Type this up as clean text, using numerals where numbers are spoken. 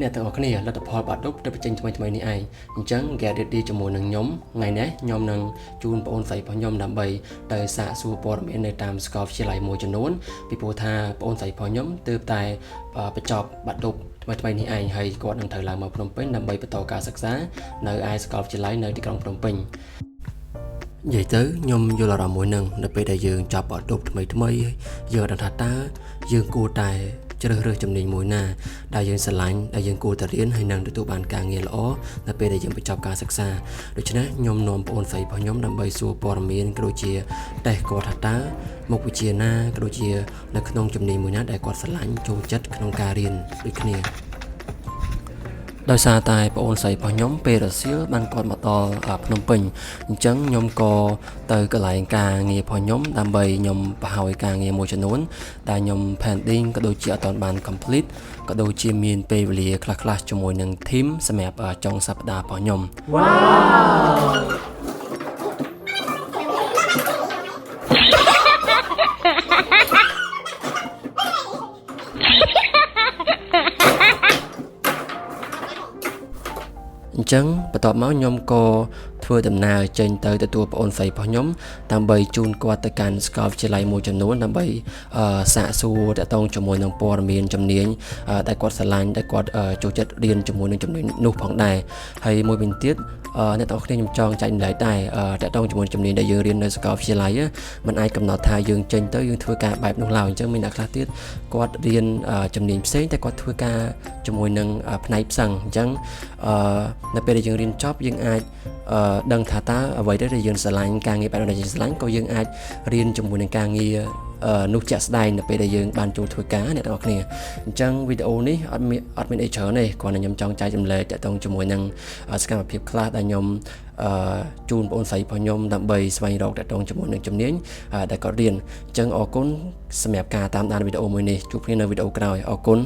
អ្នកទាំងអស់គ្នាលទ្ធផលបាត់ឌុបទៅបញ្ចេញថ្មីនេះឯងអញ្ចឹង get ready ជាមួយនឹងខ្ញុំថ្ងៃនេះខ្ញុំនឹងជូនបងប្អូនស្រីរបស់ខ្ញុំដើម្បីទៅសាកសួរព័ត៌មាននៅតាមសាកលវិទ្យាល័យមួយចំនួនពីព្រោះថាបងប្អូនស្រីរបស់ខ្ញុំទើបតែបញ្ចប់បាត់ឌុបថ្មីនេះឯងហើយគាត់នឹងត្រូវឡើងមកភ្នំពេញដើម្បីបន្តការសិក្សានៅឯសាកលវិទ្យាល័យនៅទីក្រុងភ្នំពេញនិយាយទៅខ្ញុំយល់អារម្មណ៍មួយនឹងនៅពេលដែលយើងចាប់បាត់ឌុបថ្មីយើងដឹងថាតើយើងគួរតែជ្រើសរើសជំនាញមួយណាដែលយើងស្រឡាញ់ដែលយើងគួរតែរៀនហើយនឹងទទួលបានការងារល្អនៅពេលដែលយើងបញ្ចប់ការសិក្សាដូច្នេះខ្ញុំនាំបងប្អូនស្រីរបស់ខ្ញុំដើម្បីសួរព័ត៌មានក៏ដូចជាតេស្តគាត់ថាតើមុខវិជ្ជាណាក៏ដូចជានៅក្នុងជំនាញមួយណាដែលគាត់ស្រឡាញ់ចូលចិត្តក្នុងការរៀនដូចគ្នាដោយសារតែបងប្អូនស្រីរបស់ខ្ញុំពេលរសៀលបានគាត់មកដល់ភ្នំពេញអញ្ចឹងខ្ញុំក៏ទៅកន្លែងការងាររបស់ខ្ញុំដើម្បីខ្ញុំបង្ហើយការងារមួយចំនួនដែលខ្ញុំ pending ក៏ដូចជាអត់ទាន់បាន complete ក៏ដូចជាមានពេលវេលាខ្លះៗជាមួយនឹង team សម្រាប់ចុងសប្តាហ៍របស់ខ្ញុំ អញ្ចឹងបន្ទាប់មកខ្ញុំក៏ធ្វើដំណើរចេញទៅទទួលបងប្អូនស្រីរបស់ខ្ញុំដើម្បីជូនគាត់ទៅកាន់សាកលវិទ្យាល័យមួយចំនួនដើម្បីសាកសួរតាក់ទងជាមួយនឹងព័ត៌មានជំនាញដែលគាត់ស្រឡាញ់ដែលគាត់ចូលចិត្តរៀនជាមួយនឹងជំនាញនោះផងដែរហើយមួយវិញទៀតអ្នកទាំងអស់គ្នាខ្ញុំចង់ចែកម្លែកដែរតាក់ទងជាមួយជំនាញដែលយើងរៀននៅសាកលវិទ្យាល័យมันអាចកំណត់ថាយើងចេញទៅយើងធ្វើការបែបនោះឡើយអញ្ចឹងមានអ្នកខ្លះទៀតគាត់រៀនជំនាញផ្សេងតែគាត់ធ្វើការជាមួយនឹងផ្នែកផ្សឹងអញ្ចឹងនៅពេលដែលយើងរៀនចប់យើងអាចដឹងថាតើអ្វីដែលយើងស្រឡាញ់ការងារបែបដែលយើងស្រឡាញ់ក៏យើងអាចរៀនជាមួយនឹងការងារនោះជាក់ស្ដែងនៅពេលដែលយើងបានចូលធ្វើការអ្នកទាំងអស់គ្នាអញ្ចឹងវីដេអូនេះអត់មានអីច្រើនទេគ្រាន់តែខ្ញុំចង់ចែករំលែកតាក់ទងជាមួយនឹងសកម្មភាពខ្លះដែលខ្ញុំជូនបងប្អូនស្រីរបស់ខ្ញុំដើម្បីស្វែងរកតាក់ទងជាមួយនឹងជំនាញដែលគាត់រៀនអញ្ចឹងអរគុណសម្រាប់ការតាមដានវីដេអូមួយនេះជួបគ្នានៅវីដេអូក្រោយអរគុណ